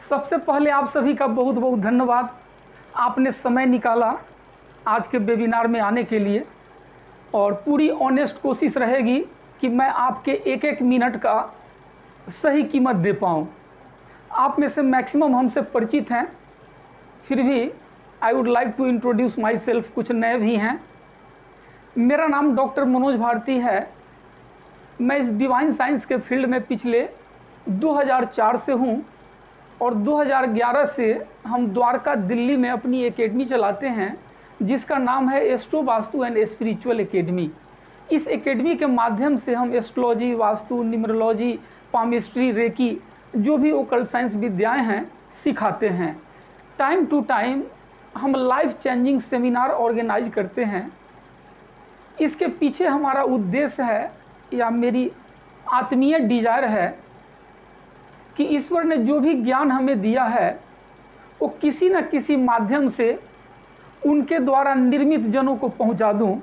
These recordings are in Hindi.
सबसे पहले आप सभी का बहुत बहुत धन्यवाद। आपने समय निकाला आज के वेबिनार में आने के लिए, और पूरी ऑनेस्ट कोशिश रहेगी कि मैं आपके एक एक मिनट का सही कीमत दे पाऊँ। आप में से मैक्सिमम हमसे परिचित हैं, फिर भी I would like to introduce myself. कुछ नए भी हैं। मेरा नाम डॉक्टर मनोज भारती है। मैं इस डिवाइन साइंस के फील्ड में पिछले 2004 से हूँ, और 2011 से हम द्वारका दिल्ली में अपनी एकेडमी चलाते हैं जिसका नाम है Astro Vastu and Spiritual Academy. इस एकेडमी के माध्यम से हम astrology, vastu, numerology, palmistry, reiki, जो भी ओकल्ट साइंस विद्याएं हैं सिखाते हैं। टाइम टू टाइम हम लाइफ चेंजिंग सेमिनार ऑर्गेनाइज करते हैं। इसके पीछे हमारा उद्देश्य है, या मेरी आत्मीय डिजायर है, कि ईश्वर ने जो भी ज्ञान हमें दिया है वो किसी न किसी माध्यम से उनके द्वारा निर्मित जनों को पहुंचा दूं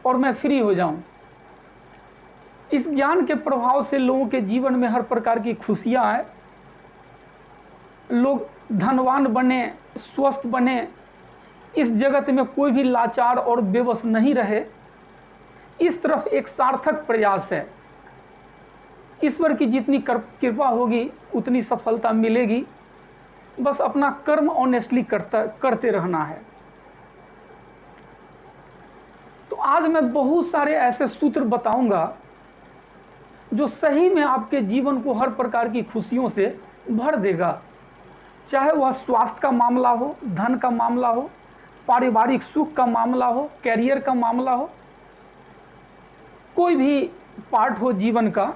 और मैं फ्री हो जाऊं। इस ज्ञान के प्रभाव से लोगों के जीवन में हर प्रकार की खुशियां आए, लोग धनवान बने, स्वस्थ बने, इस जगत में कोई भी लाचार और बेबस नहीं रहे। इस तरफ एक सार्थक प्रयास है। ईश्वर की जितनी कृपा होगी उतनी सफलता मिलेगी। बस अपना कर्म ऑनेस्टली करते रहना है। तो आज मैं बहुत सारे ऐसे सूत्र बताऊंगा जो सही में आपके जीवन को हर प्रकार की खुशियों से भर देगा। चाहे वह स्वास्थ्य का मामला हो, धन का मामला हो, पारिवारिक सुख का मामला हो, कैरियर का मामला हो, कोई भी पार्ट हो जीवन का,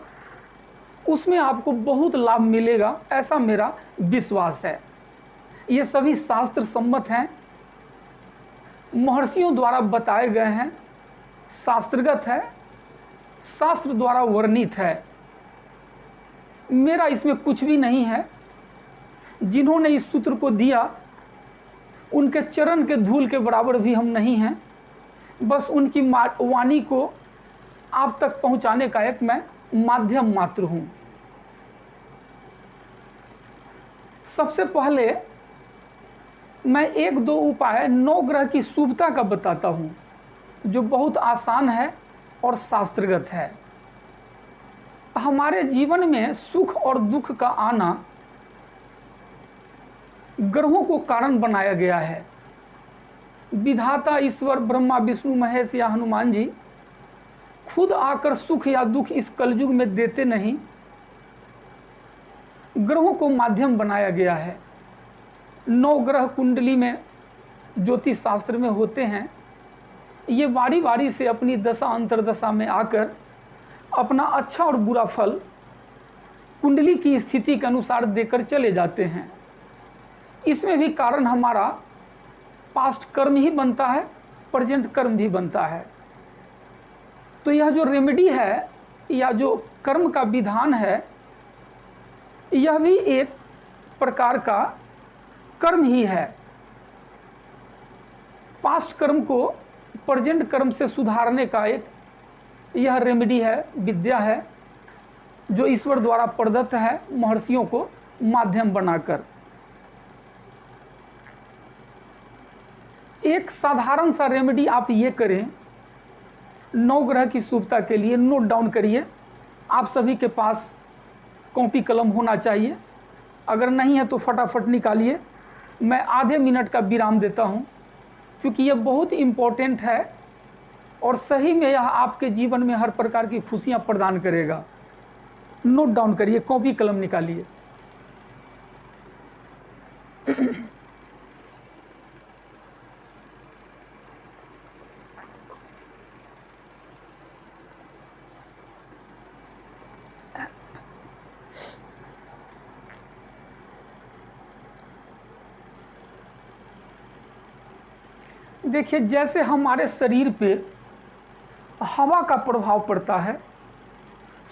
उसमें आपको बहुत लाभ मिलेगा, ऐसा मेरा विश्वास है। ये सभी शास्त्र सम्मत हैं, महर्षियों द्वारा बताए गए हैं, शास्त्रगत है, शास्त्र द्वारा वर्णित है। मेरा इसमें कुछ भी नहीं है। जिन्होंने इस सूत्र को दिया उनके चरण के धूल के बराबर भी हम नहीं हैं। बस उनकी वाणी को आप तक पहुंचाने का एक मैं माध्यम मात्र हूं। सबसे पहले मैं एक दो उपाय 9 ग्रह की शुभता का बताता हूं, जो बहुत आसान है और शास्त्रगत है। हमारे जीवन में सुख और दुख का आना ग्रहों को कारण बनाया गया है। विधाता ईश्वर ब्रह्मा, विष्णु, महेश या हनुमान जी खुद आकर सुख या दुख इस कलयुग में देते नहीं, ग्रहों को माध्यम बनाया गया है। 9 ग्रह कुंडली में ज्योतिष शास्त्र में होते हैं। ये बारी बारी से अपनी दशा अंतरदशा में आकर अपना अच्छा और बुरा फल कुंडली की स्थिति के अनुसार देकर चले जाते हैं। इसमें भी कारण हमारा पास्ट कर्म ही बनता है, प्रेजेंट कर्म भी बनता है। तो यह जो रेमेडी है या जो कर्म का विधान है, यह भी एक प्रकार का कर्म ही है। पास्ट कर्म को प्रेजेंट कर्म से सुधारने का एक यह रेमेडी है, विद्या है, जो ईश्वर द्वारा प्रदत्त है महर्षियों को माध्यम बनाकर। एक साधारण सा रेमेडी आप ये करें 9 ग्रह की शुभता के लिए। नोट डाउन करिए। आप सभी के पास कॉपी कलम होना चाहिए, अगर नहीं है तो फटाफट निकालिए। मैं आधे मिनट का विराम देता हूं, क्योंकि यह बहुत इम्पोर्टेंट है और सही में यह आपके जीवन में हर प्रकार की खुशियां प्रदान करेगा। नोट डाउन करिए, कॉपी कलम निकालिए। देखिए, जैसे हमारे शरीर पे हवा का प्रभाव पड़ता है,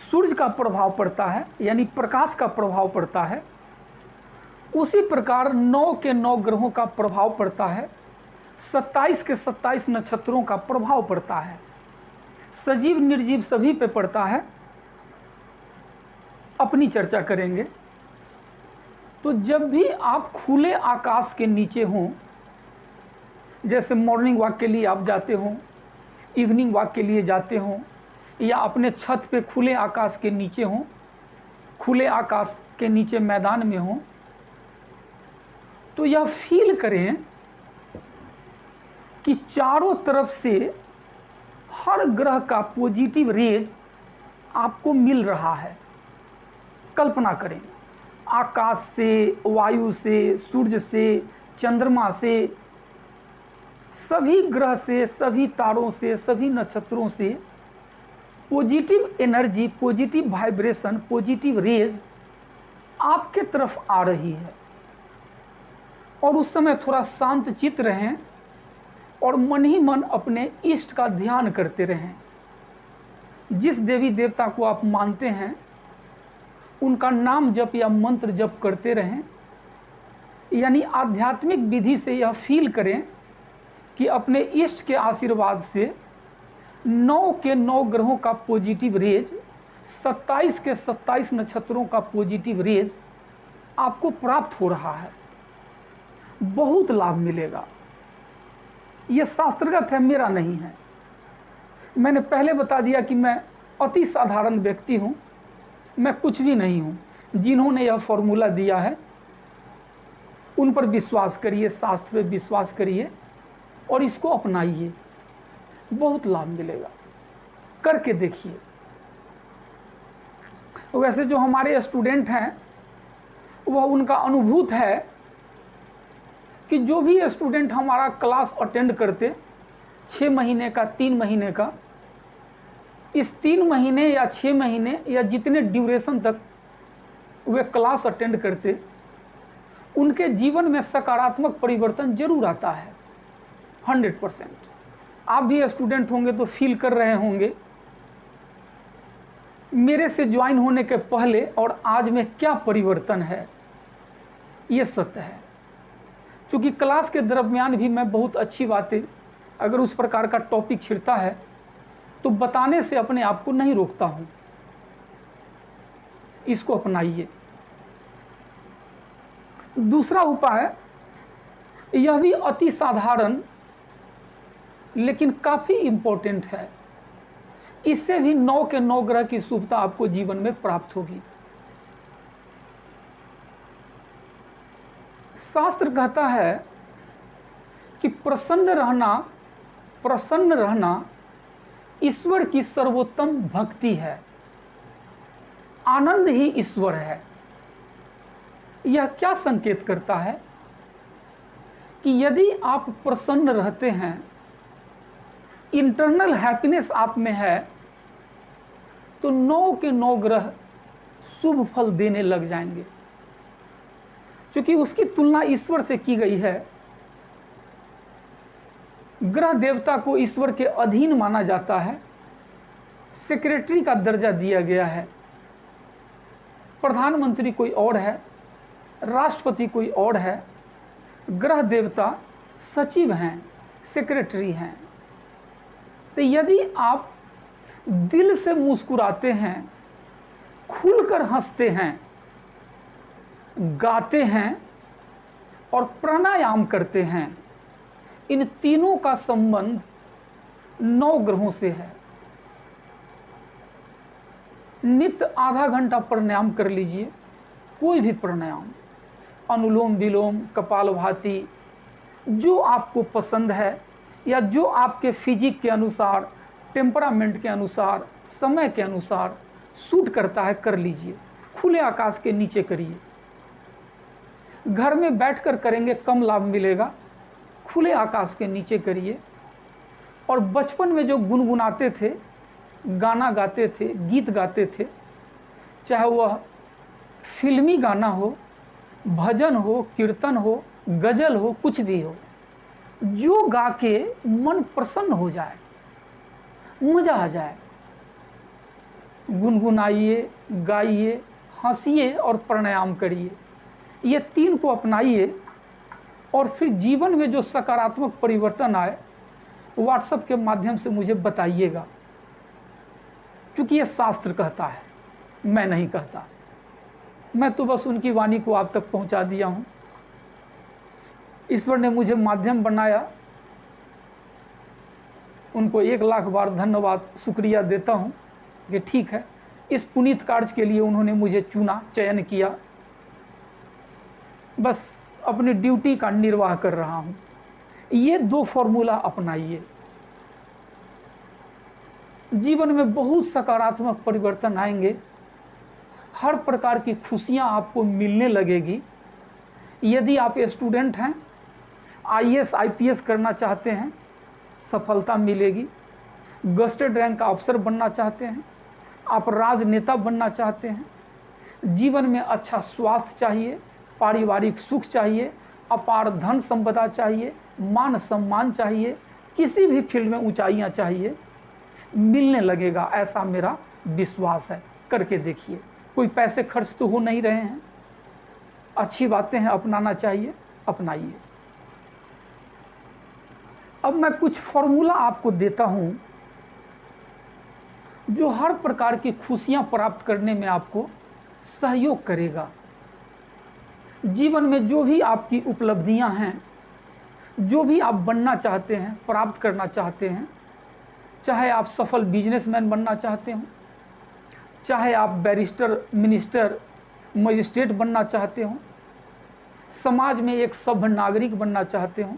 सूर्य का प्रभाव पड़ता है, यानी प्रकाश का प्रभाव पड़ता है, उसी प्रकार 9 के 9 ग्रहों का प्रभाव पड़ता है। 27 के 27 नक्षत्रों का प्रभाव पड़ता है। सजीव निर्जीव सभी पे पड़ता है। अपनी चर्चा करेंगे। तो जब भी आप खुले आकाश के नीचे हों, जैसे मॉर्निंग वॉक के लिए आप जाते हों, इवनिंग वॉक के लिए जाते हों, या अपने छत पे खुले आकाश के नीचे हों, खुले आकाश के नीचे मैदान में हों, तो यह फील करें कि चारों तरफ से हर ग्रह का पॉजिटिव रेज आपको मिल रहा है। कल्पना करें, आकाश से, वायु से, सूर्य से, चंद्रमा से, सभी ग्रह से, सभी तारों से, सभी नक्षत्रों से positive energy, positive vibration, positive raise आपके तरफ आ रही है। और उस समय थोड़ा शांत चित्त रहें और मन ही मन अपने इष्ट का ध्यान करते रहें। जिस देवी देवता को आप मानते हैं उनका नाम जप या मंत्र जप करते रहें। यानी आध्यात्मिक विधि से यह फील करें कि अपने इष्ट के आशीर्वाद से 9 के 9 ग्रहों का पॉजिटिव रेज, 27 के 27 नक्षत्रों का पॉजिटिव रेज आपको प्राप्त हो रहा है। बहुत लाभ मिलेगा। यह शास्त्रगत है, मेरा नहीं है। मैंने पहले बता दिया कि मैं अति साधारण व्यक्ति हूँ, मैं कुछ भी नहीं हूँ। जिन्होंने यह फॉर्मूला दिया है उन पर विश्वास करिए, शास्त्र पर विश्वास करिए और इसको अपनाइए, बहुत लाभ मिलेगा। करके देखिए। वैसे जो हमारे स्टूडेंट हैं वह उनका अनुभूत है कि जो भी स्टूडेंट हमारा क्लास अटेंड करते 6 महीने का, 3 महीने का, इस 3 महीने या 6 महीने या जितने ड्यूरेशन तक वे क्लास अटेंड करते, उनके जीवन में सकारात्मक परिवर्तन जरूर आता है। 100%। आप भी स्टूडेंट होंगे तो फील कर रहे होंगे मेरे से ज्वाइन होने के पहले और आज में क्या परिवर्तन है। ये सत्य है। क्योंकि क्लास के दरमियान भी मैं बहुत अच्छी बातें, अगर उस प्रकार का टॉपिक छिड़ता है तो बताने से अपने आप को नहीं रोकता हूँ। इसको अपनाइए। दूसरा उपाय, यह भी अति साधारण लेकिन काफ़ी इम्पोर्टेंट है। इससे भी 9 के 9 ग्रह की शुभता आपको जीवन में प्राप्त होगी। शास्त्र कहता है कि प्रसन्न रहना ईश्वर की सर्वोत्तम भक्ति है। आनंद ही ईश्वर है। यह क्या संकेत करता है कि यदि आप प्रसन्न रहते हैं, इंटरनल हैप्पीनेस आप में है, तो 9 के 9 ग्रह शुभ फल देने लग जाएंगे। क्योंकि उसकी तुलना ईश्वर से की गई है। ग्रह देवता को ईश्वर के अधीन माना जाता है, सेक्रेटरी का दर्जा दिया गया है। प्रधानमंत्री कोई और है, राष्ट्रपति कोई और है, ग्रह देवता सचिव हैं, सेक्रेटरी हैं। तो यदि आप दिल से मुस्कुराते हैं, खुलकर हंसते हैं, गाते हैं और प्राणायाम करते हैं, इन तीनों का संबंध 9 ग्रहों से है। नित्य आधा घंटा प्राणायाम कर लीजिए, कोई भी प्राणायाम, अनुलोम विलोम, कपालभाति, जो आपको पसंद है या जो आपके फिजिक के अनुसार, टेम्परामेंट के अनुसार, समय के अनुसार सूट करता है, कर लीजिए। खुले आकाश के नीचे करिए। घर में बैठकर करेंगे कम लाभ मिलेगा। खुले आकाश के नीचे करिए। और बचपन में जो गुनगुनाते थे, गाना गाते थे, गीत गाते थे, चाहे वह फिल्मी गाना हो, भजन हो, कीर्तन हो, गजल हो, कुछ भी हो, जो गा के मन प्रसन्न हो जाए, मजा आ जाए, गुनगुनाइए, गाइए, हंसिए और प्राणायाम करिए। ये 3 को अपनाइए और फिर जीवन में जो सकारात्मक परिवर्तन आए, व्हाट्सएप के माध्यम से मुझे बताइएगा। क्योंकि ये शास्त्र कहता है, मैं नहीं कहता। मैं तो बस उनकी वाणी को आप तक पहुंचा दिया हूं। ईश्वर ने मुझे माध्यम बनाया, उनको 1,00,000 बार धन्यवाद शुक्रिया देता हूं कि ठीक है, इस पुनीत कार्य के लिए उन्होंने मुझे चुना, चयन किया। बस अपनी ड्यूटी का निर्वाह कर रहा हूं। ये 2 फॉर्मूला अपनाइए, जीवन में बहुत सकारात्मक परिवर्तन आएंगे। हर प्रकार की खुशियां आपको मिलने लगेगी। यदि आप स्टूडेंट हैं, IAS IPS करना चाहते हैं, सफलता मिलेगी। गस्टेड रैंक का अफसर बनना चाहते हैं, आप राजनेता बनना चाहते हैं, जीवन में अच्छा स्वास्थ्य चाहिए, पारिवारिक सुख चाहिए, अपार धन संपदा चाहिए, मान सम्मान चाहिए, किसी भी फील्ड में ऊंचाइयां चाहिए, मिलने लगेगा, ऐसा मेरा विश्वास है। करके देखिए, कोई पैसे खर्च तो हो नहीं रहे हैं, अच्छी बातें हैं, अपनाना चाहिए, अपनाइए। अब मैं कुछ फॉर्मूला आपको देता हूं जो हर प्रकार की खुशियां प्राप्त करने में आपको सहयोग करेगा। जीवन में जो भी आपकी उपलब्धियां हैं, जो भी आप बनना चाहते हैं, प्राप्त करना चाहते हैं, चाहे आप सफल बिजनेसमैन बनना चाहते हो, चाहे आप बैरिस्टर, मिनिस्टर, मजिस्ट्रेट बनना चाहते हो, समाज में एक सभ्य नागरिक बनना चाहते हो,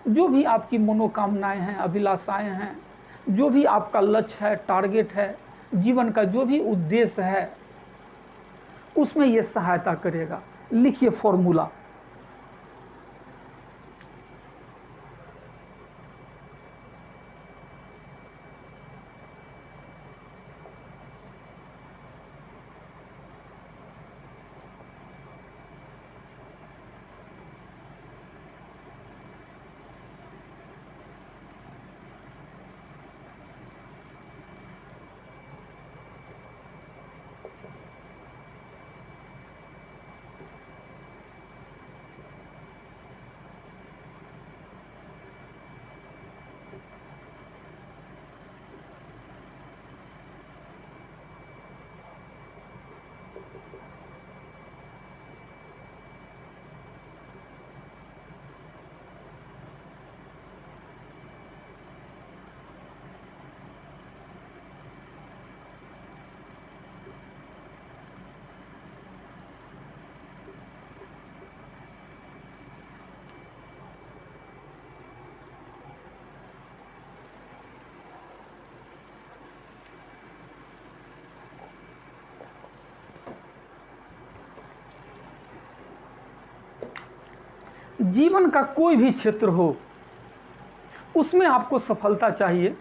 जो भी आपकी मनोकामनाएं हैं, अभिलाषाएं हैं, जो भी आपका लक्ष्य है, टारगेट है, जीवन का जो भी उद्देश्य है, उसमें यह सहायता करेगा। लिखिए फॉर्मूला। जीवन का कोई भी क्षेत्र हो, उसमें आपको सफलता चाहिए।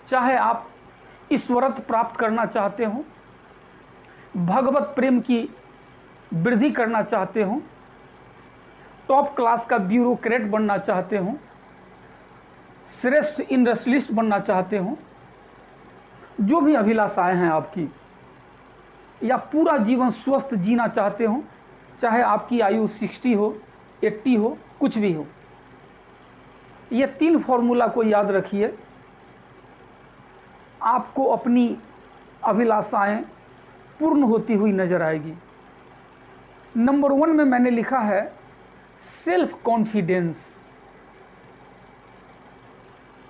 चाहे आप ईश्वरत्व प्राप्त करना चाहते हो, भगवत प्रेम की वृद्धि करना चाहते हो, टॉप क्लास का ब्यूरोक्रेट बनना चाहते हो, श्रेष्ठ इंडस्ट्रियलिस्ट बनना चाहते हो, जो भी अभिलाषाएं हैं आपकी, या पूरा जीवन स्वस्थ जीना चाहते हो, चाहे आपकी आयु 60 हो, 80 हो, कुछ भी हो, ये 3 फॉर्मूला को याद रखिए। आपको अपनी अभिलाषाएं पूर्ण होती हुई नजर आएगी। नंबर 1 में मैंने लिखा है सेल्फ कॉन्फिडेंस,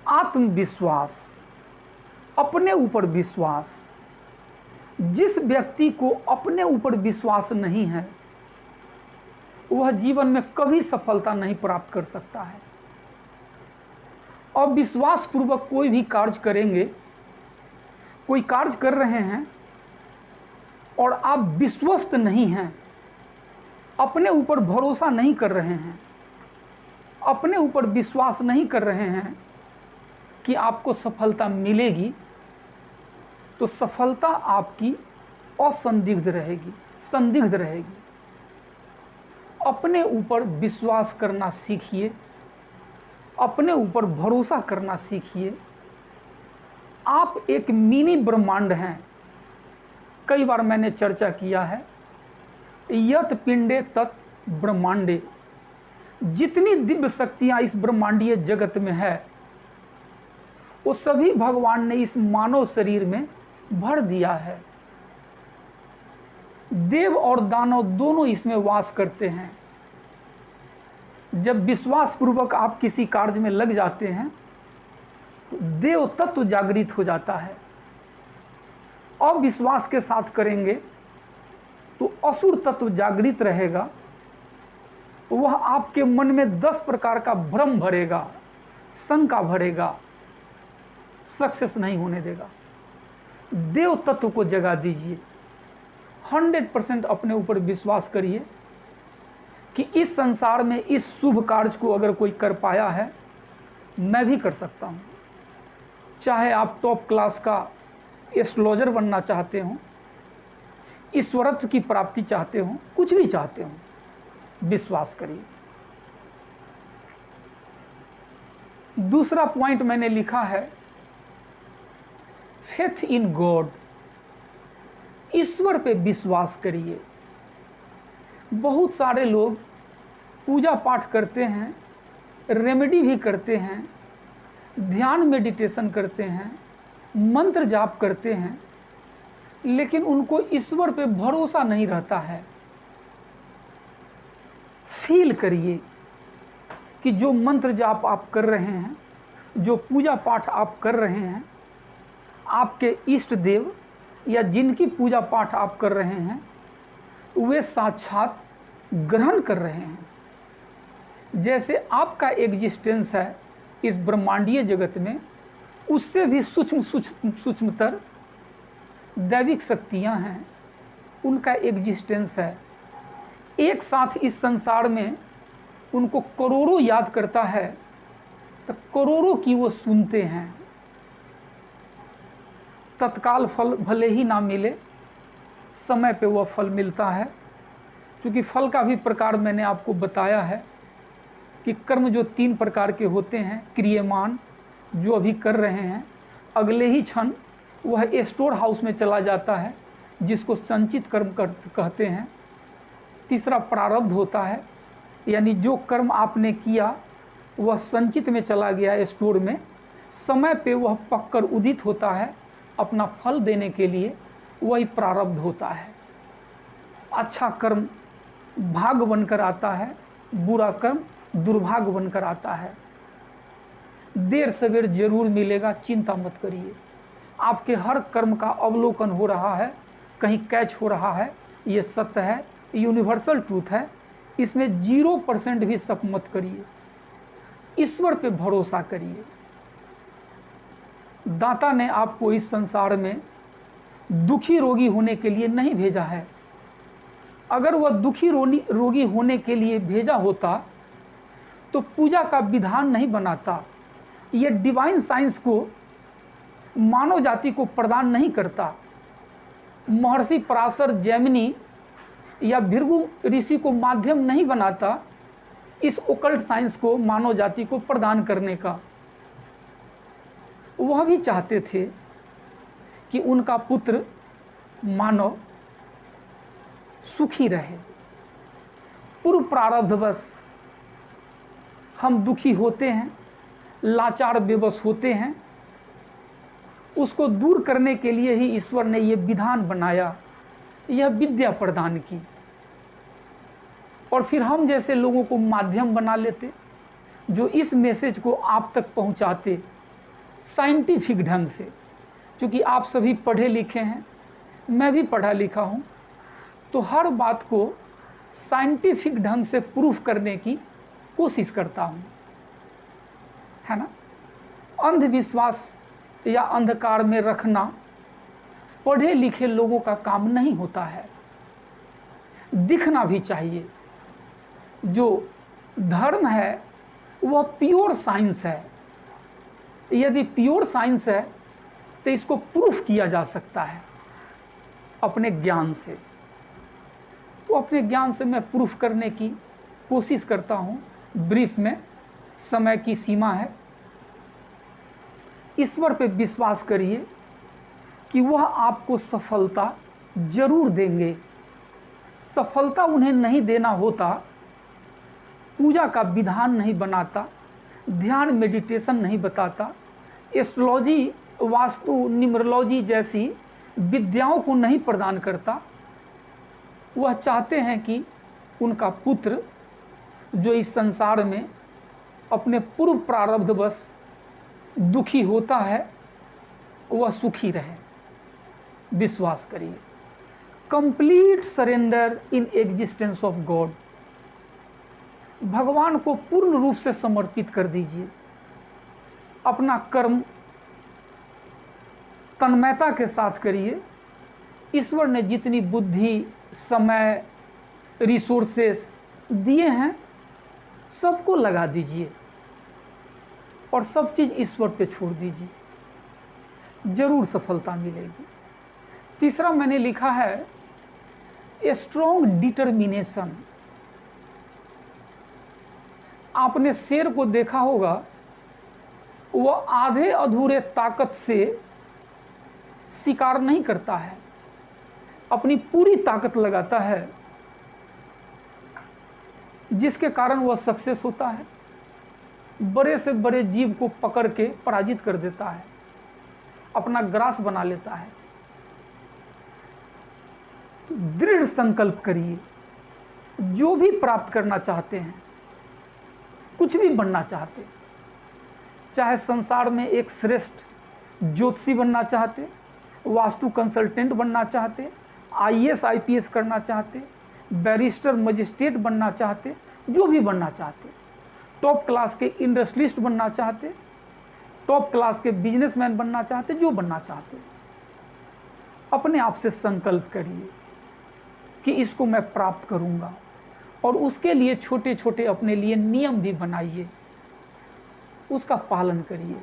आत्मविश्वास, अपने ऊपर विश्वास। जिस व्यक्ति को अपने ऊपर विश्वास नहीं है, वह जीवन में कभी सफलता नहीं प्राप्त कर सकता है। और विश्वास पूर्वक कोई भी कार्य करेंगे, कोई कार्य कर रहे हैं और आप विश्वस्त नहीं हैं, अपने ऊपर भरोसा नहीं कर रहे हैं, अपने ऊपर विश्वास नहीं कर रहे हैं कि आपको सफलता मिलेगी, तो सफलता आपकी असंदिग्ध रहेगी, संदिग्ध रहेगी। अपने ऊपर विश्वास करना सीखिए, अपने ऊपर भरोसा करना सीखिए। आप एक मिनी ब्रह्मांड हैं। कई बार मैंने चर्चा किया है, यत पिंडे तत् ब्रह्मांडे। जितनी दिव्य शक्तियां इस ब्रह्मांडीय जगत में है, वो सभी भगवान ने इस मानव शरीर में भर दिया है। देव और दानव दोनों इसमें वास करते हैं। जब विश्वास पूर्वक आप किसी कार्य में लग जाते हैं तो देव तत्व जागृत हो जाता है। अविश्वास के साथ करेंगे तो असुर तत्व जागृत रहेगा। वह आपके मन में 10 प्रकार का भ्रम भरेगा, शंका भरेगा, सक्सेस नहीं होने देगा। देव तत्व को जगा दीजिए। 100% अपने ऊपर विश्वास करिए कि इस संसार में इस शुभ कार्य को अगर कोई कर पाया है, मैं भी कर सकता हूँ। चाहे आप टॉप क्लास का एस्ट्रोलॉजर बनना चाहते हो, ईश्वरत्व की प्राप्ति चाहते हो, कुछ भी चाहते हो, विश्वास करिए। दूसरा पॉइंट मैंने लिखा है फेथ इन गॉड। ईश्वर पे विश्वास करिए। बहुत सारे लोग पूजा पाठ करते हैं, रेमेडी भी करते हैं, ध्यान मेडिटेशन करते हैं, मंत्र जाप करते हैं, लेकिन उनको ईश्वर पे भरोसा नहीं रहता है। फील करिए कि जो मंत्र जाप आप कर रहे हैं, जो पूजा पाठ आप कर रहे हैं, आपके इष्ट देव या जिनकी पूजा पाठ आप कर रहे हैं वे साक्षात ग्रहण कर रहे हैं। जैसे आपका एग्जिस्टेंस है इस ब्रह्मांडीय जगत में, उससे भी सूक्ष्मतर दैविक शक्तियां हैं, उनका एग्जिस्टेंस है। एक साथ इस संसार में उनको करोड़ों याद करता है तो करोड़ों की वो सुनते हैं। तत्काल फल भले ही ना मिले, समय पे वह फल मिलता है। क्योंकि फल का भी प्रकार मैंने आपको बताया है कि कर्म जो 3 प्रकार के होते हैं, क्रियमान जो अभी कर रहे हैं, अगले ही क्षण वह स्टोर हाउस में चला जाता है जिसको संचित कर्म कहते हैं। तीसरा प्रारब्ध होता है, यानी जो कर्म आपने किया वह संचित में चला गया स्टोर में, समय पे वह पककर उदित होता है अपना फल देने के लिए, वही प्रारब्ध होता है। अच्छा कर्म भाग बनकर आता है, बुरा कर्म दुर्भाग्य बनकर आता है। देर सवेर जरूर मिलेगा, चिंता मत करिए। आपके हर कर्म का अवलोकन हो रहा है, कहीं कैच हो रहा है, ये सत्य है, यूनिवर्सल ट्रूथ है, इसमें 0% भी शक मत करिए। ईश्वर पे भरोसा करिए। दाता ने आपको इस संसार में दुखी रोगी होने के लिए नहीं भेजा है। अगर वह दुखी रोगी होने के लिए भेजा होता तो पूजा का विधान नहीं बनाता, यह डिवाइन साइंस को मानव जाति को प्रदान नहीं करता। महर्षि पराशर जैमिनी या भृगु ऋषि को माध्यम नहीं बनाता इस ओकल्ट साइंस को मानव जाति को प्रदान करने का। वह भी चाहते थे कि उनका पुत्र मानव सुखी रहे। पूर्व प्रारब्धवश हम दुखी होते हैं, लाचार बेबस होते हैं, उसको दूर करने के लिए ही ईश्वर ने यह विधान बनाया, यह विद्या प्रदान की। और फिर हम जैसे लोगों को माध्यम बना लेते जो इस मैसेज को आप तक पहुंचाते साइंटिफिक ढंग से। क्योंकि आप सभी पढ़े लिखे हैं, मैं भी पढ़ा लिखा हूं, तो हर बात को साइंटिफिक ढंग से प्रूफ करने की कोशिश करता हूं, है ना। अंधविश्वास या अंधकार में रखना पढ़े लिखे लोगों का काम नहीं होता है। दिखना भी चाहिए। जो धर्म है वह प्योर साइंस है। यदि प्योर साइंस है तो इसको प्रूफ किया जा सकता है अपने ज्ञान से। तो अपने ज्ञान से मैं प्रूफ करने की कोशिश करता हूं। ब्रीफ में, समय की सीमा है। ईश्वर पे विश्वास करिए कि वह आपको सफलता जरूर देंगे। सफलता उन्हें नहीं देना होता, पूजा का विधान नहीं बनाता, ध्यान मेडिटेशन नहीं बताता, एस्ट्रोलॉजी, वास्तु, न्यूमरोलॉजी जैसी विद्याओं को नहीं प्रदान करता, वह चाहते हैं कि उनका पुत्र जो इस संसार में अपने पूर्व प्रारब्धवश दुखी होता है वह सुखी रहे। विश्वास करिए, complete surrender in existence of God. भगवान को पूर्ण रूप से समर्पित कर दीजिए। अपना कर्म तन्मयता के साथ करिए। ईश्वर ने जितनी बुद्धि, समय, रिसोर्सेस दिए हैं सबको लगा दीजिए और सब चीज़ ईश्वर पे छोड़ दीजिए, जरूर सफलता मिलेगी। तीसरा मैंने लिखा है ए स्ट्रॉन्ग डिटर्मिनेशन। आपने शेर को देखा होगा, वह आधे अधूरे ताकत से शिकार नहीं करता है, अपनी पूरी ताकत लगाता है, जिसके कारण वह सक्सेस होता है। बड़े से बड़े जीव को पकड़ के पराजित कर देता है, अपना ग्रास बना लेता है। तो दृढ़ संकल्प करिए, जो भी प्राप्त करना चाहते हैं, कुछ भी बनना चाहते, चाहे संसार में एक श्रेष्ठ ज्योतिषी बनना चाहते, वास्तु कंसल्टेंट बनना चाहते, आईएएस आईपीएस करना चाहते, बैरिस्टर मजिस्ट्रेट बनना चाहते, जो भी बनना चाहते, टॉप क्लास के इंडस्ट्रियलिस्ट बनना चाहते, टॉप क्लास के बिजनेसमैन बनना चाहते, जो बनना चाहते, अपने आप से संकल्प करिए कि इसको मैं प्राप्त करूंगा और उसके लिए छोटे छोटे अपने लिए नियम भी बनाइए, उसका पालन करिए।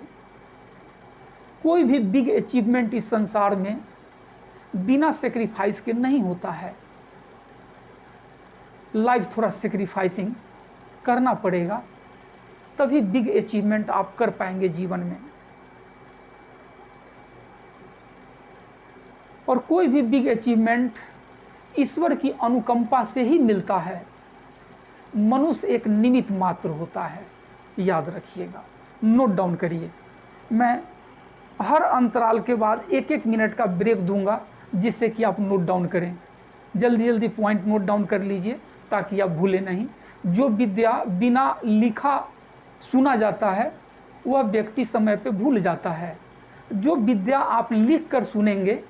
कोई भी बिग अचीवमेंट इस संसार में बिना सेक्रीफाइस के नहीं होता है। लाइफ थोड़ा सेक्रीफाइसिंग करना पड़ेगा, तभी बिग अचीवमेंट आप कर पाएंगे जीवन में। और कोई भी बिग अचीवमेंट ईश्वर की अनुकंपा से ही मिलता है। मनुष्य एक निमित्त मात्र होता है, याद रखिएगा, नोट डाउन करिए। मैं हर अंतराल के बाद 1-1 मिनट का ब्रेक दूंगा, जिससे कि आप नोट डाउन करें। जल्दी जल्दी पॉइंट नोट डाउन कर लीजिए ताकि आप भूलें नहीं। जो विद्या बिना लिखा सुना जाता है वह व्यक्ति समय पे भूल जाता है। जो विद्या आप लिख कर सुनेंगे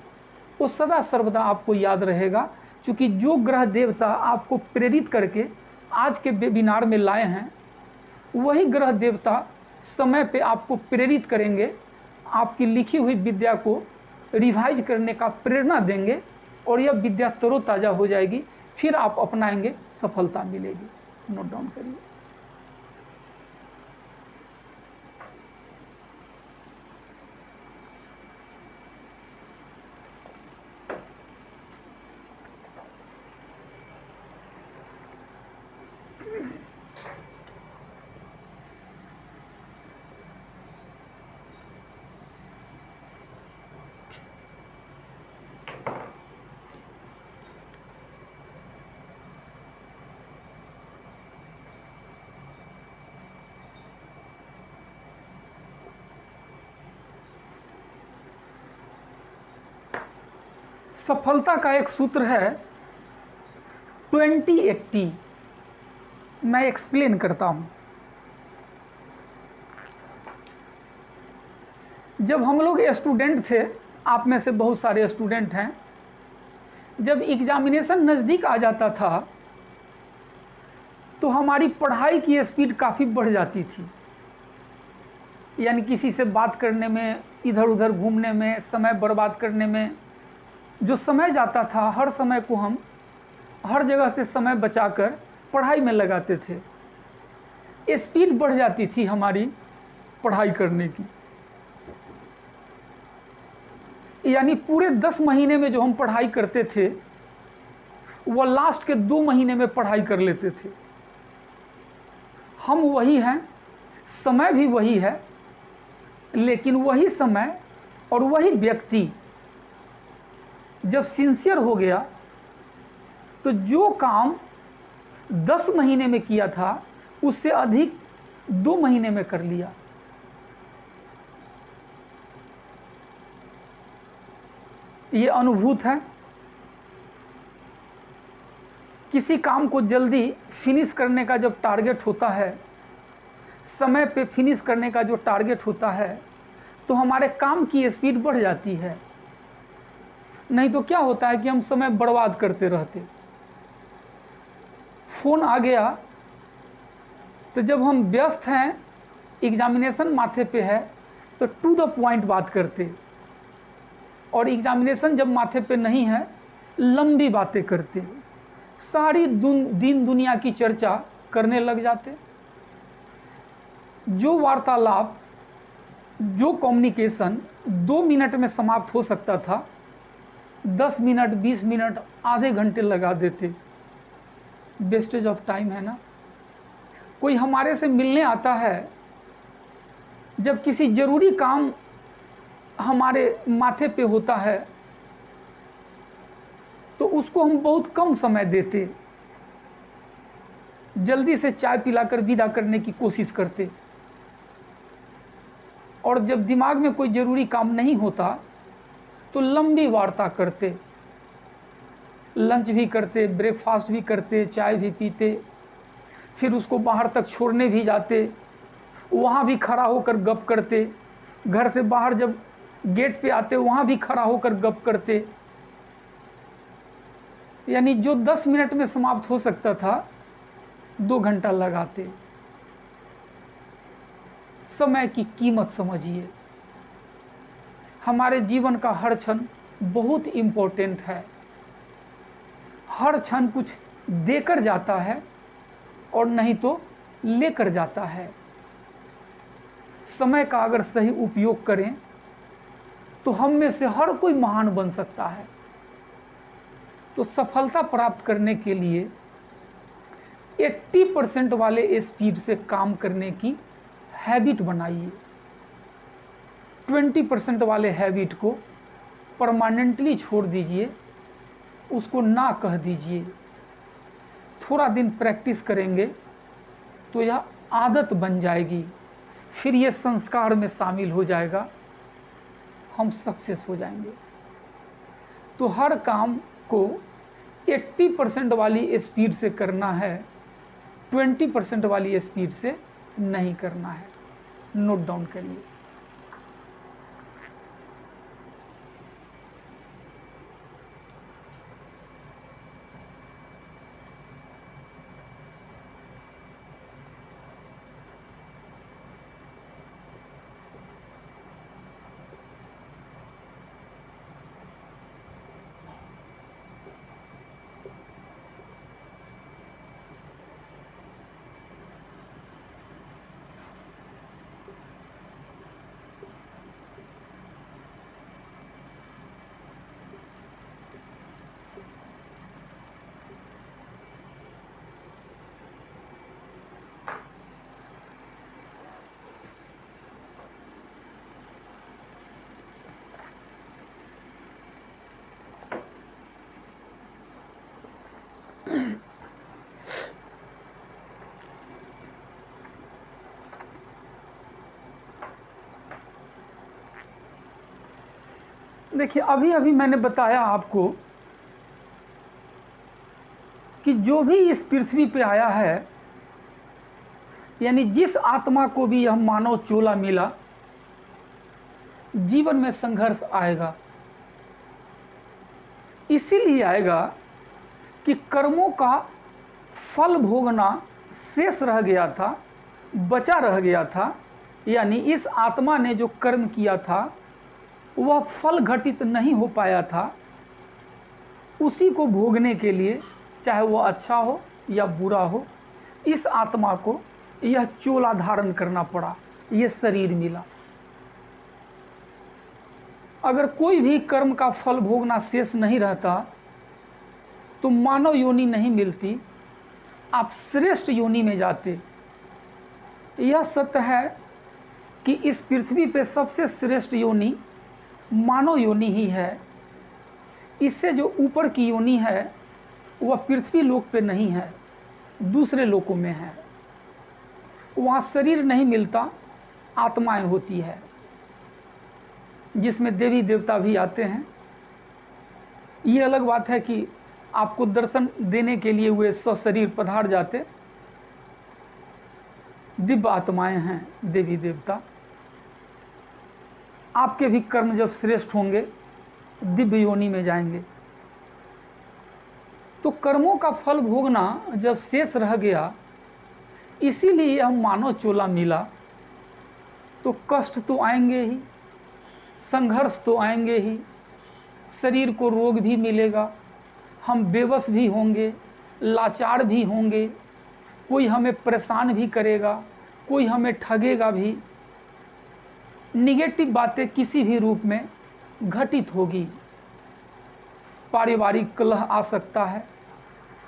वो सदा सर्वदा आपको याद रहेगा, क्योंकि जो ग्रह देवता आपको प्रेरित करके आज के वेबिनार में लाए हैं वही ग्रह देवता समय पे आपको प्रेरित करेंगे, आपकी लिखी हुई विद्या को रिवाइज करने का प्रेरणा देंगे और यह विद्या तरोताज़ा हो जाएगी, फिर आप अपनाएंगे, सफलता मिलेगी। नोट डाउन करिए। सफलता का एक सूत्र है 20-80। मैं एक्सप्लेन करता हूं। जब हम लोग स्टूडेंट थे, आप में से बहुत सारे स्टूडेंट हैं, जब एग्जामिनेशन नज़दीक आ जाता था तो हमारी पढ़ाई की स्पीड काफ़ी बढ़ जाती थी। यानी किसी से बात करने में, इधर उधर घूमने में, समय बर्बाद करने में जो समय जाता था, हर समय को हम हर जगह से समय बचाकर पढ़ाई में लगाते थे। स्पीड बढ़ जाती थी हमारी पढ़ाई करने की। यानी पूरे 10 महीने में जो हम पढ़ाई करते थे वो लास्ट के 2 महीने में पढ़ाई कर लेते थे। हम वही हैं, समय भी वही है, लेकिन वही समय और वही व्यक्ति जब सिंसियर हो गया तो जो काम 10 महीने में किया था उससे अधिक 2 महीने में कर लिया। ये अनुभूत है। किसी काम को जल्दी फिनिश करने का जब टारगेट होता है, समय पे फिनिश करने का जो टारगेट होता है, तो हमारे काम की स्पीड बढ़ जाती है। नहीं तो क्या होता है कि हम समय बर्बाद करते रहते। फ़ोन आ गया तो जब हम व्यस्त हैं, एग्जामिनेशन माथे पे है, तो टू द पॉइंट बात करते, और एग्जामिनेशन जब माथे पे नहीं है, लंबी बातें करते, सारी दिन दुनिया की चर्चा करने लग जाते। जो वार्तालाप, जो कम्युनिकेशन 2 मिनट में समाप्त हो सकता था, 10 मिनट, 20 मिनट, आधे घंटे लगा देते। वेस्टेज ऑफ टाइम है ना। कोई हमारे से मिलने आता है, जब किसी ज़रूरी काम हमारे माथे पे होता है, तो उसको हम बहुत कम समय देते, जल्दी से चाय पिलाकर विदा करने की कोशिश करते। और जब दिमाग में कोई ज़रूरी काम नहीं होता तो लंबी वार्ता करते, लंच भी करते, ब्रेकफास्ट भी करते, चाय भी पीते, फिर उसको बाहर तक छोड़ने भी जाते, वहाँ भी खड़ा होकर गप करते, घर से बाहर जब गेट पे आते वहाँ भी खड़ा होकर गप करते। यानी जो 10 मिनट में समाप्त हो सकता था, 2 घंटा लगाते। समय की कीमत समझिए। हमारे जीवन का हर क्षण बहुत इम्पोर्टेंट है। हर क्षण कुछ देकर जाता है और नहीं तो लेकर जाता है। समय का अगर सही उपयोग करें तो हम में से हर कोई महान बन सकता है। तो सफलता प्राप्त करने के लिए 80% वाले स्पीड से काम करने की हैबिट बनाइए। 20% वाले हैबिट को परमानेंटली छोड़ दीजिए, उसको ना कह दीजिए। थोड़ा दिन प्रैक्टिस करेंगे तो यह आदत बन जाएगी, फिर ये संस्कार में शामिल हो जाएगा, हम सक्सेस हो जाएंगे। तो हर काम को 80% वाली स्पीड से करना है, 20% वाली स्पीड से नहीं करना है। नोट डाउन करिए। देखिए, अभी अभी मैंने बताया आपको कि जो भी इस पृथ्वी पे आया है, यानी जिस आत्मा को भी यह मानव चोला मिला, जीवन में संघर्ष आएगा। इसीलिए आएगा कि कर्मों का फल भोगना शेष रह गया था, बचा रह गया था। यानी इस आत्मा ने जो कर्म किया था वह फल घटित नहीं हो पाया था। उसी को भोगने के लिए, चाहे वह अच्छा हो या बुरा हो, इस आत्मा को यह चोला धारण करना पड़ा, यह शरीर मिला। अगर कोई भी कर्म का फल भोगना शेष नहीं रहता तो मानव योनि नहीं मिलती, आप श्रेष्ठ योनि में जाते। यह सत्य है कि इस पृथ्वी पे सबसे श्रेष्ठ योनि मानव योनि ही है। इससे जो ऊपर की योनि है वह पृथ्वी लोक पे नहीं है, दूसरे लोकों में है। वहाँ शरीर नहीं मिलता, आत्माएं होती है, जिसमें देवी देवता भी आते हैं। ये अलग बात है कि आपको दर्शन देने के लिए वे सशरीर पधार जाते। दिव्य आत्माएं हैं देवी देवता। आपके भी कर्म जब श्रेष्ठ होंगे दिव्य योनि में जाएंगे। तो कर्मों का फल भोगना जब शेष रह गया, इसीलिए यह मानव चोला मिला। तो कष्ट तो आएंगे ही, संघर्ष तो आएंगे ही, शरीर को रोग भी मिलेगा, हम बेबस भी होंगे, लाचार भी होंगे, कोई हमें परेशान भी करेगा, कोई हमें ठगेगा भी। निगेटिव बातें किसी भी रूप में घटित होगी। पारिवारिक कलह आ सकता है,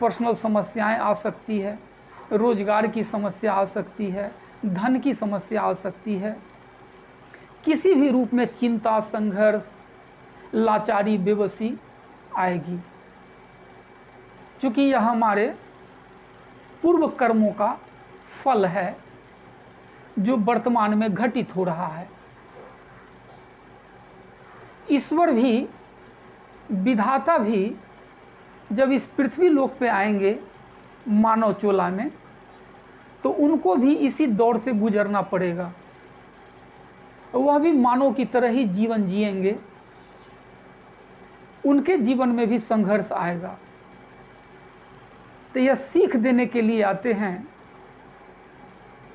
पर्सनल समस्याएं आ सकती है, रोजगार की समस्या आ सकती है, धन की समस्या आ सकती है। किसी भी रूप में चिंता, संघर्ष, लाचारी, बेबसी आएगी, क्योंकि यह हमारे पूर्व कर्मों का फल है जो वर्तमान में घटित हो रहा है। ईश्वर भी, विधाता भी जब इस पृथ्वी लोक पे आएंगे मानव चोला में, तो उनको भी इसी दौर से गुजरना पड़ेगा। वह भी मानव की तरह ही जीवन जिएंगे, उनके जीवन में भी संघर्ष आएगा। तो यह सीख देने के लिए आते हैं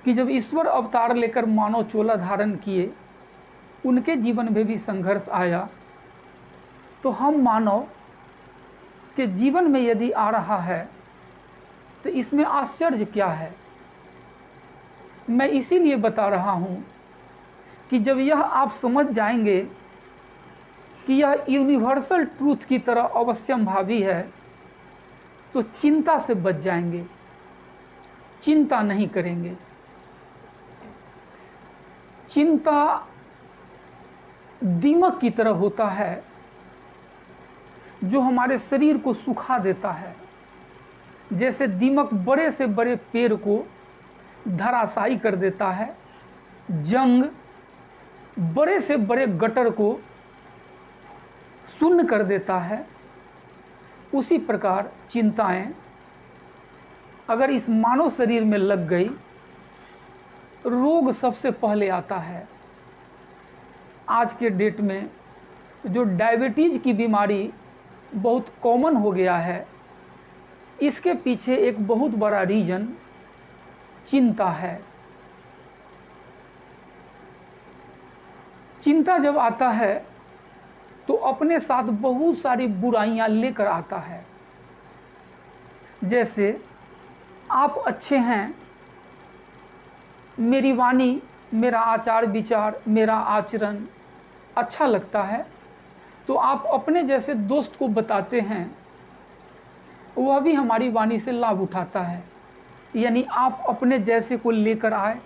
कि जब ईश्वर अवतार लेकर मानव चोला धारण किए, उनके जीवन में भी संघर्ष आया, तो हम मानव के जीवन में यदि आ रहा है तो इसमें आश्चर्य क्या है। मैं इसीलिए बता रहा हूँ कि जब यह आप समझ जाएंगे कि यह यूनिवर्सल ट्रूथ की तरह अवश्यंभावी है, तो चिंता से बच जाएंगे, चिंता नहीं करेंगे। चिंता दीमक की तरह होता है जो हमारे शरीर को सुखा देता है। जैसे दीमक बड़े से बड़े पेड़ को धराशायी कर देता है, जंग बड़े से बड़े गटर को शून्य कर देता है, उसी प्रकार चिंताएं अगर इस मानव शरीर में लग गई, रोग सबसे पहले आता है। आज के डेट में जो डायबिटीज की बीमारी बहुत कॉमन हो गया है, इसके पीछे एक बहुत बड़ा रीजन चिंता है। चिंता जब आता है तो अपने साथ बहुत सारी बुराइयां लेकर आता है। जैसे आप अच्छे हैं, मेरी वाणी, मेरा आचार विचार, मेरा आचरण अच्छा लगता है, तो आप अपने जैसे दोस्त को बताते हैं, वह भी हमारी वाणी से लाभ उठाता है। यानी आप अपने जैसे को लेकर आए।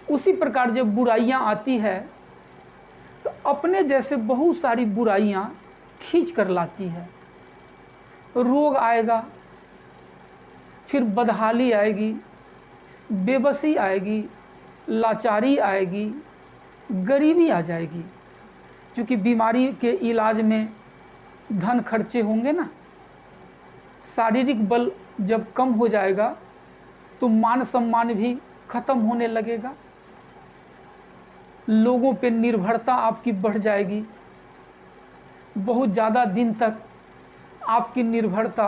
उसी प्रकार जब बुराइयां आती है तो अपने जैसे बहुत सारी बुराइयां खींच कर लाती है। रोग आएगा, फिर बदहाली आएगी, बेबसी आएगी, लाचारी आएगी, गरीबी आ जाएगी। क्योंकि बीमारी के इलाज में धन खर्चे होंगे ना। शारीरिक बल जब कम हो जाएगा तो मान सम्मान भी खत्म होने लगेगा, लोगों पे निर्भरता आपकी बढ़ जाएगी। बहुत ज़्यादा दिन तक आपकी निर्भरता,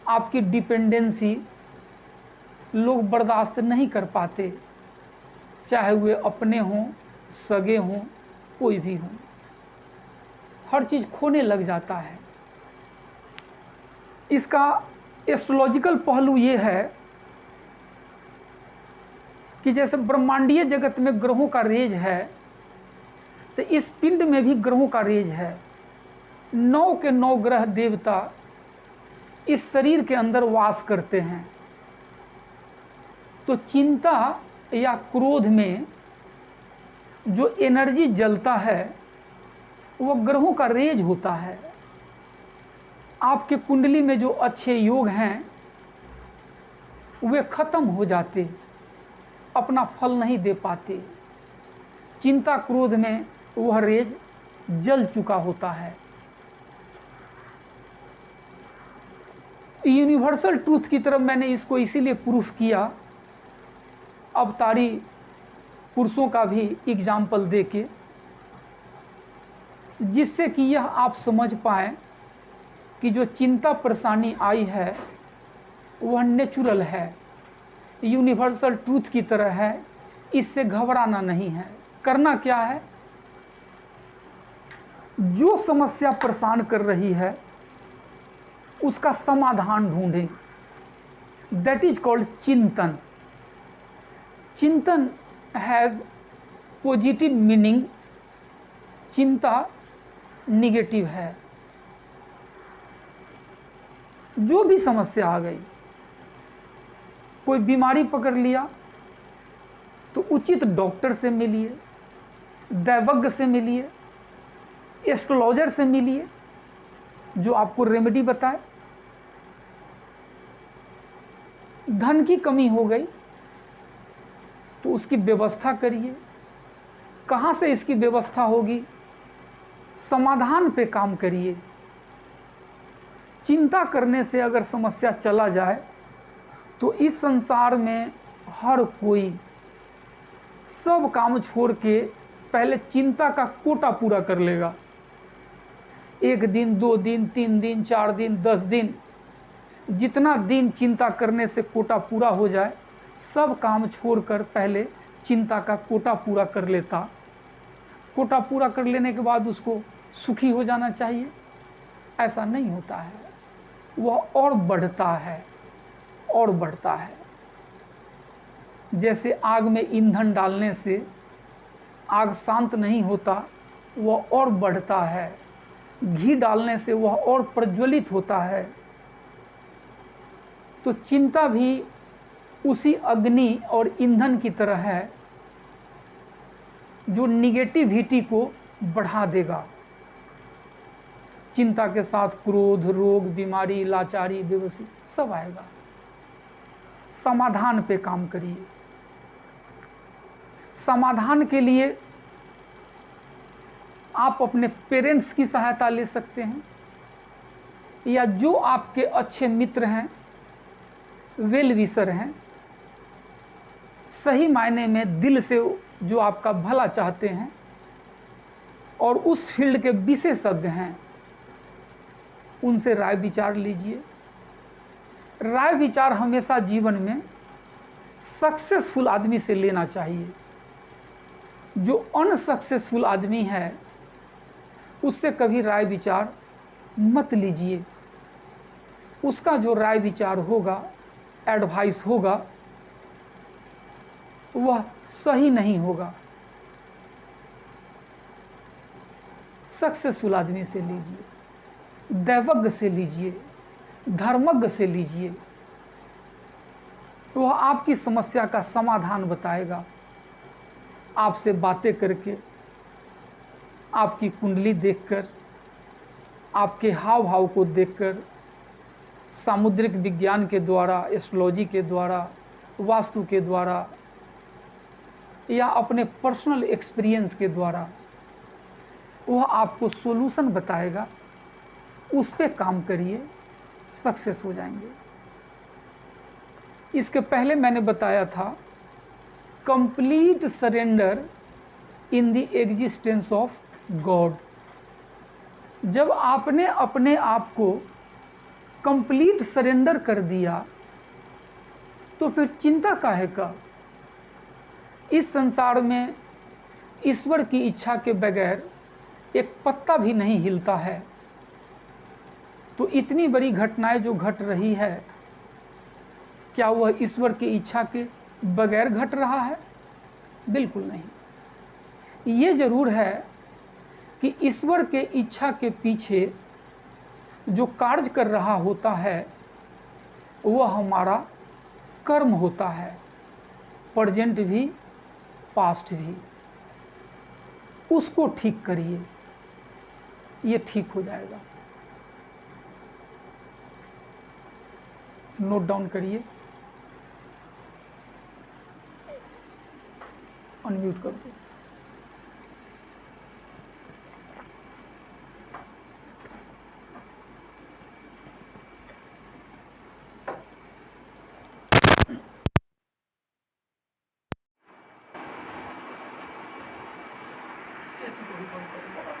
आपकी डिपेंडेंसी लोग बर्दाश्त नहीं कर पाते, चाहे वे अपने हों, सगे हों, कोई भी हों। हर चीज़ खोने लग जाता है। इसका एस्ट्रोलॉजिकल पहलू ये है कि जैसे ब्रह्मांडीय जगत में ग्रहों का रेज है, तो इस पिंड में भी ग्रहों का रेज है। 9 के 9 ग्रह देवता इस शरीर के अंदर वास करते हैं। तो चिंता या क्रोध में जो एनर्जी जलता है, वो ग्रहों का रेज होता है। आपके कुंडली में जो अच्छे योग हैं वे खत्म हो जाते, अपना फल नहीं दे पाते। चिंता क्रोध में वह रेज जल चुका होता है। यूनिवर्सल ट्रूथ की तरफ मैंने इसको इसीलिए प्रूफ किया, अवतारी पुरुषों का भी एग्जाम्पल देके, जिससे कि यह आप समझ पाएँ कि जो चिंता परेशानी आई है वह नेचुरल है, यूनिवर्सल ट्रूथ की तरह है, इससे घबराना नहीं है। करना क्या है, जो समस्या परेशान कर रही है उसका समाधान ढूंढें। दैट इज कॉल्ड चिंतन। चिंतन हैज़ पॉजिटिव मीनिंग, चिंता निगेटिव है। जो भी समस्या आ गई, कोई बीमारी पकड़ लिया तो उचित डॉक्टर से मिलिए, दैवज्ञ से मिलिए, एस्ट्रोलॉजर से मिलिए जो आपको रेमेडी बताए। धन की कमी हो गई तो उसकी व्यवस्था करिए, कहाँ से इसकी व्यवस्था होगी, समाधान पे काम करिए। चिंता करने से अगर समस्या चला जाए तो इस संसार में हर कोई सब काम छोड़ के पहले चिंता का कोटा पूरा कर लेगा। 1 दिन, 2 दिन, 3 दिन, 4 दिन, 10 दिन, जितना दिन चिंता करने से कोटा पूरा हो जाए, सब काम छोड़कर पहले चिंता का कोटा पूरा कर लेता। कोटा पूरा कर लेने के बाद उसको सुखी हो जाना चाहिए, ऐसा नहीं होता है। वह और बढ़ता है और बढ़ता है। जैसे आग में ईंधन डालने से आग शांत नहीं होता, वह और बढ़ता है। घी डालने से वह और प्रज्वलित होता है। तो चिंता भी उसी अग्नि और ईंधन की तरह है जो निगेटिविटी को बढ़ा देगा। चिंता के साथ क्रोध, रोग, बीमारी, लाचारी, बेबसी सब आएगा। समाधान पे काम करिए। समाधान के लिए आप अपने पेरेंट्स की सहायता ले सकते हैं, या जो आपके अच्छे मित्र हैं, वेल विशर हैं, सही मायने में दिल से जो आपका भला चाहते हैं और उस फील्ड के विशेषज्ञ हैं, उनसे राय विचार लीजिए। राय विचार हमेशा जीवन में सक्सेसफुल आदमी से लेना चाहिए। जो अनसक्सेसफुल आदमी है उससे कभी राय विचार मत लीजिए। उसका जो राय विचार होगा, एडवाइस होगा, वह सही नहीं होगा। सक्सेसफुल आदमी से लीजिए, दैवज्ञ से लीजिए, धर्मज्ञ से लीजिए। वह आपकी समस्या का समाधान बताएगा। आपसे बातें करके, आपकी कुंडली देखकर, आपके हाव भाव को देखकर, सामुद्रिक विज्ञान के द्वारा, एस्ट्रोलॉजी के द्वारा, वास्तु के द्वारा, या अपने पर्सनल एक्सपीरियंस के द्वारा वह आपको सॉल्यूशन बताएगा। उस पे काम करिए, सक्सेस हो जाएंगे। इसके पहले मैंने बताया था complete surrender in the existence of God. जब आपने अपने आप को कंप्लीट सरेंडर कर दिया तो फिर चिंता काहे का। इस संसार में ईश्वर की इच्छा के बगैर एक पत्ता भी नहीं हिलता है। तो इतनी बड़ी घटनाएं जो घट रही है, क्या वह ईश्वर की इच्छा के बगैर घट रहा है? बिल्कुल नहीं। ये जरूर है कि ईश्वर के इच्छा के पीछे जो कार्य कर रहा होता है वह हमारा कर्म होता है, प्रेजेंट भी पास्ट भी। उसको ठीक करिए, ये ठीक हो जाएगा। नोट डाउन करिए, अनम्यूट कर दो। इसी को भी बंद करूँगा।